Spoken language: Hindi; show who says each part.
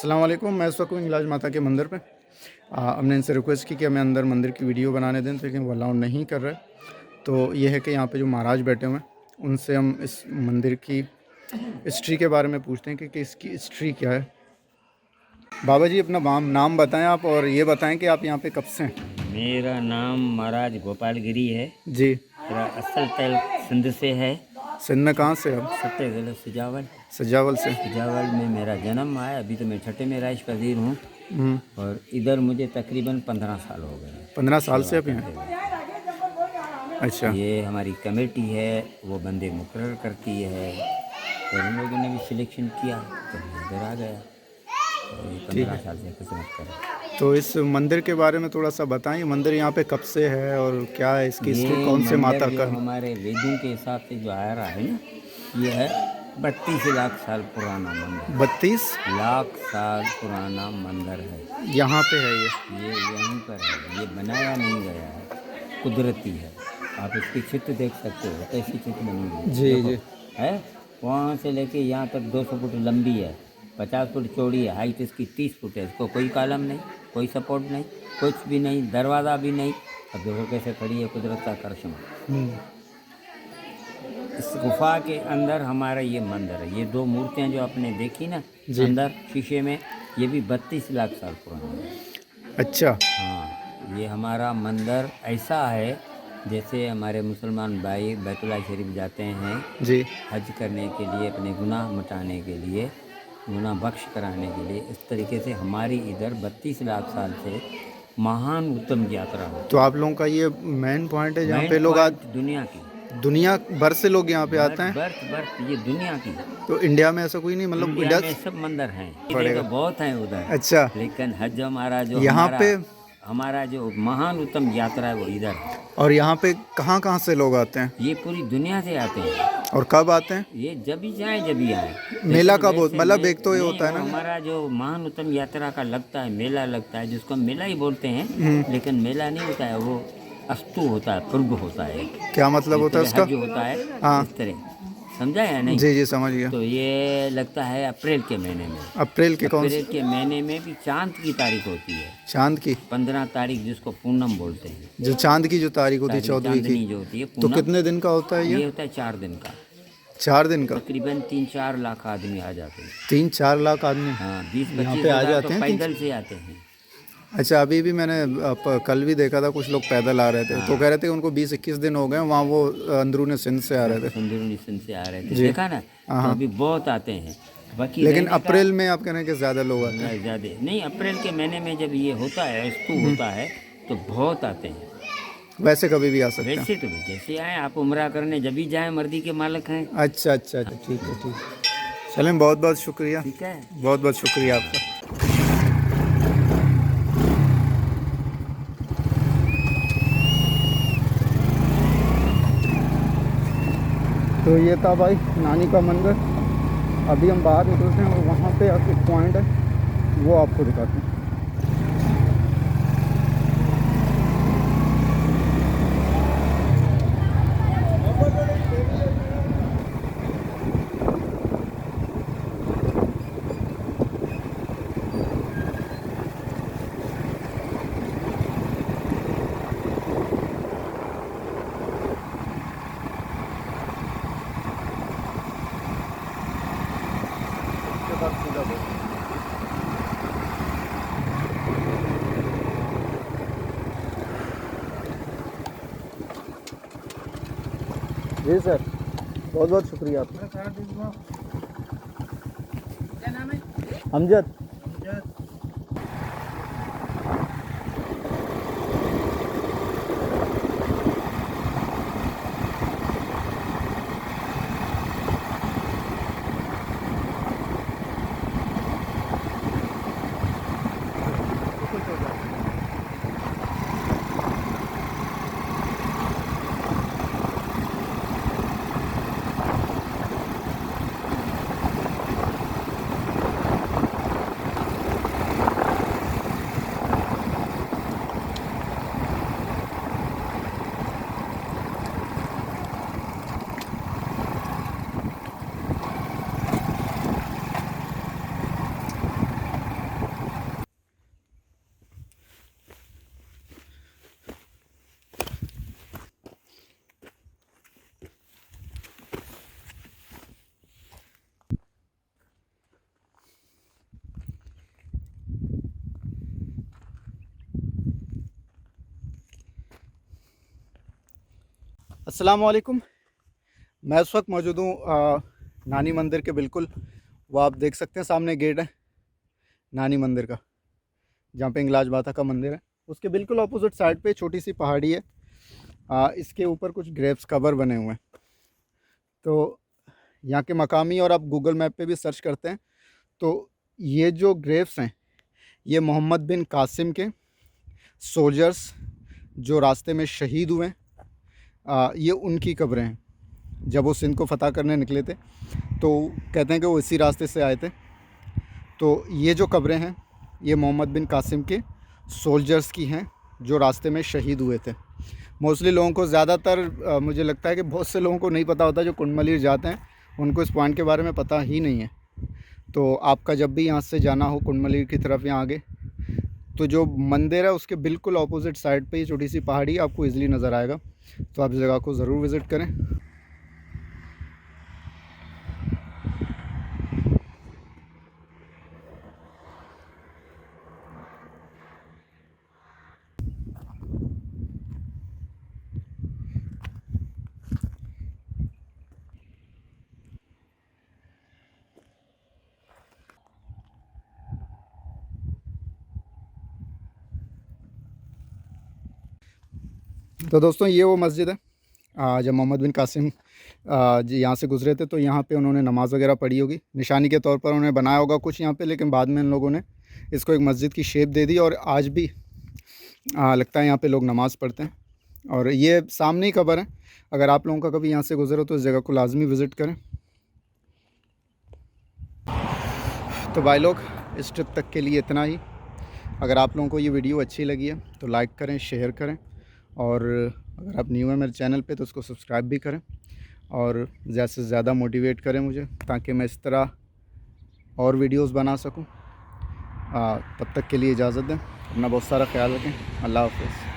Speaker 1: अस्सलाम वालेकुम। मैं इस वक्त हूँ हिंगलाज माता के मंदिर पे। हमने इनसे रिक्वेस्ट की कि हमें अंदर मंदिर की वीडियो बनाने दें, लेकिन वो अलाउ नहीं कर रहे। तो ये है कि यहाँ पे जो महाराज बैठे हुए हैं, उनसे हम इस मंदिर की हिस्ट्री के बारे में पूछते हैं कि इसकी हिस्ट्री क्या है। बाबा जी, अपना नाम बताएं आप, और ये बताएं कि आप यहाँ पे कब से हैं।
Speaker 2: मेरा नाम महाराज गोपालगिरी है।
Speaker 1: जी।
Speaker 2: मेरा असल तल सिंध से है।
Speaker 1: सिंध में कहाँ से आप?
Speaker 2: सत्य सजावल।
Speaker 1: सजावल से।
Speaker 2: सजावल में मेरा जन्म आया। अभी तो मैं छठे में राइश पजीर हूँ और इधर मुझे तकरीबन 15 साल हो गए।
Speaker 1: 15 साल से आप यहाँ? अच्छा।
Speaker 2: ये हमारी कमेटी है, वो बंदे मुकर्रर करती है और हम लोगों ने भी सिलेक्शन किया तो मैं इधर आ गया। तो ये 15 साल से खिदमत करें।
Speaker 1: तो इस मंदिर के बारे में थोड़ा सा बताएं। मंदिर यहाँ पे कब से है और क्या है इसकी हिस्ट्री, कौन से माता का?
Speaker 2: हमारे वेदों के हिसाब से जो आ रहा है ना, ये है 32 लाख साल पुराना मंदिर।
Speaker 1: 32
Speaker 2: लाख साल पुराना मंदिर है।
Speaker 1: यहाँ पे है
Speaker 2: ये यहीं पर है। ये बनाया नहीं गया है, कुदरती है। आप इसकी चित्र देख सकते हो, कैसी चित्र बनी हुई है।
Speaker 1: जी जी।
Speaker 2: है वहाँ से लेके यहाँ तक 200 फुट लंबी है, 50 फुट चौड़ी है, हाइट इसकी 30 फुट है। इसको कोई कॉलम नहीं, कोई सपोर्ट नहीं, कुछ भी नहीं, दरवाज़ा भी नहीं। अब देखो कैसे खड़ी है, कुदरत का करिश्मा। इस गुफा के अंदर हमारा ये मंदिर है। ये दो मूर्तियाँ जो आपने देखी ना अंदर शीशे में, ये भी 32 लाख साल पुरानी है।
Speaker 1: अच्छा।
Speaker 2: हाँ, ये हमारा मंदिर ऐसा है जैसे हमारे मुसलमान भाई बैतुल्लाह शरीफ जाते हैं
Speaker 1: जी,
Speaker 2: हज करने के लिए, अपने गुनाह मिटाने के लिए, गुनाह बख्श कराने के लिए। इस तरीके से हमारी इधर 32 लाख साल से महान उत्तम यात्रा हो।
Speaker 1: तो आप लोगों का ये मेन पॉइंट है जहाँ पे लोग दुनिया भर से लोग यहाँ पे आते हैं।
Speaker 2: बर्थ ये दुनिया की।
Speaker 1: तो इंडिया में ऐसा कोई नहीं, मतलब
Speaker 2: इंडिया में सब मंदिर हैं, पड़ेगा बहुत हैं उधर।
Speaker 1: अच्छा।
Speaker 2: लेकिन हज हमारा जो
Speaker 1: यहाँ पे
Speaker 2: हमारा जो महान उत्तम यात्रा है वो इधर है।
Speaker 1: और यहाँ पे कहाँ से लोग आते हैं?
Speaker 2: ये पूरी दुनिया से आते हैं।
Speaker 1: और कब आते हैं?
Speaker 2: ये जब भी जाए जब भी आए।
Speaker 1: मेला कब होता, मतलब एक तो ये होता है ना,
Speaker 2: हमारा जो महान उत्तम यात्रा का लगता है, मेला लगता है, जिसको मेला ही बोलते हैं। लेकिन मेला नहीं होता है, वो अस्तु होता है, पर्व होता है।
Speaker 1: क्या मतलब होता है उसका?
Speaker 2: जो होता है
Speaker 1: हाँ,
Speaker 2: इस तरह, समझा है नहीं?
Speaker 1: जी जी, समझ गया।
Speaker 2: तो ये लगता है अप्रैल के महीने में।
Speaker 1: अप्रैल के कौन से?
Speaker 2: अप्रैल के महीने में भी चांद की तारीख होती है।
Speaker 1: चांद की
Speaker 2: 15 तारीख, जिसको पूनम बोलते हैं।
Speaker 1: जो चांद की जो तारीख होती है, 14वीं की
Speaker 2: जो होती है।
Speaker 1: तो कितने दिन का होता है
Speaker 2: ये होता है 4 दिन का।
Speaker 1: 4 दिन का?
Speaker 2: तकरीबन 3-4 लाख आदमी आ जाते हैं।
Speaker 1: 3-4 लाख आदमी?
Speaker 2: हाँ, 20-25
Speaker 1: यहाँ पे आ जाते हैं,
Speaker 2: पैदल से आते हैं।
Speaker 1: अच्छा। अभी भी मैंने कल भी देखा था, कुछ लोग पैदल आ रहे थे। तो कह रहे थे उनको 20-21 दिन हो गए वहाँ, वो अंदरूनी सिंध से आ रहे थे।
Speaker 2: अंदरूनी सिंध से आ रहे थे, देखा ना? तो अभी बहुत आते हैं। बाकी
Speaker 1: लेकिन अप्रैल में आप कह रहे हैं कि ज़्यादा लोग आते हैं?
Speaker 2: ज़्यादा नहीं, अप्रैल के महीने में जब ये होता है, स्तु होता है, तो बहुत आते हैं।
Speaker 1: वैसे कभी भी आ सकते हैं?
Speaker 2: वैसे तो जैसे आए आप उम्रा करने, जब भी जाए, मर्दी के मालिक हैं।
Speaker 1: अच्छा अच्छा, ठीक है, ठीक है। चलें, बहुत बहुत शुक्रिया।
Speaker 2: ठीक है,
Speaker 1: बहुत बहुत शुक्रिया आपका। तो ये था भाई नानी का मंदिर। अभी हम बाहर निकलते हैं और वहाँ पे एक पॉइंट है, वो आपको दिखाते हैं। जी सर, बहुत बहुत शुक्रिया आपका।
Speaker 3: क्या नाम है?
Speaker 1: अमजद। अस्सलाम वालेकुम। मैं उस वक्त मौजूद हूँ नानी मंदिर के बिल्कुल, वो आप देख सकते हैं सामने गेट है नानी मंदिर का, जहाँ पे हिंगलाज माता का मंदिर है। उसके बिल्कुल अपोजिट साइड पे छोटी सी पहाड़ी है। इसके ऊपर कुछ ग्रेव्स कवर बने हुए हैं। तो यहाँ के मकामी, और आप गूगल मैप पे भी सर्च करते हैं तो ये जो ग्रेव्स हैं ये मोहम्मद बिन कासिम के सोल्जर्स जो रास्ते में शहीद हुए हैं, ये उनकी कब्रें हैं। जब वो सिंध को फ़तह करने निकले थे तो कहते हैं कि वो इसी रास्ते से आए थे। तो ये जो कब्रें हैं ये मोहम्मद बिन कासिम के सोल्जर्स की हैं जो रास्ते में शहीद हुए थे। मोस्टली लोगों को, ज़्यादातर मुझे लगता है कि बहुत से लोगों को नहीं पता होता जो कुंड मलीर जाते हैं, उनको इस पॉइंट के बारे में पता ही नहीं है। तो आपका जब भी यहाँ से जाना हो कुंड मलीर की तरफ या आगे, तो जो मंदिर है उसके बिल्कुल अपोजिट साइड पे ये छोटी सी पहाड़ी आपको ईज़िली नज़र आएगा। तो आप इस जगह को ज़रूर विज़िट करें। तो दोस्तों ये वो मस्जिद है, जब मोहम्मद बिन कासिम जी यहाँ से गुज़रे थे तो यहाँ पे उन्होंने नमाज़ वगैरह पढ़ी होगी, निशानी के तौर पर उन्होंने बनाया होगा कुछ यहाँ पे, लेकिन बाद में इन लोगों ने इसको एक मस्जिद की शेप दे दी और आज भी लगता है यहाँ पे लोग नमाज़ पढ़ते हैं। और ये सामने ही कब्र है। अगर आप लोगों का कभी यहाँ से गुज़रे तो इस जगह को लाजमी विज़िट करें। तो भाई लोग, इस ट्रिप तक के लिए इतना ही। अगर आप लोगों को ये वीडियो अच्छी लगी है तो लाइक करें, शेयर करें, और अगर आप न्यू हैं मेरे चैनल पे तो उसको सब्सक्राइब भी करें और ज़्यादा से ज़्यादा मोटिवेट करें मुझे, ताकि मैं इस तरह और वीडियोस बना सकूं। तब तक के लिए इजाज़त दें। अपना बहुत सारा ख्याल रखें। अल्लाह हाफ़िज़।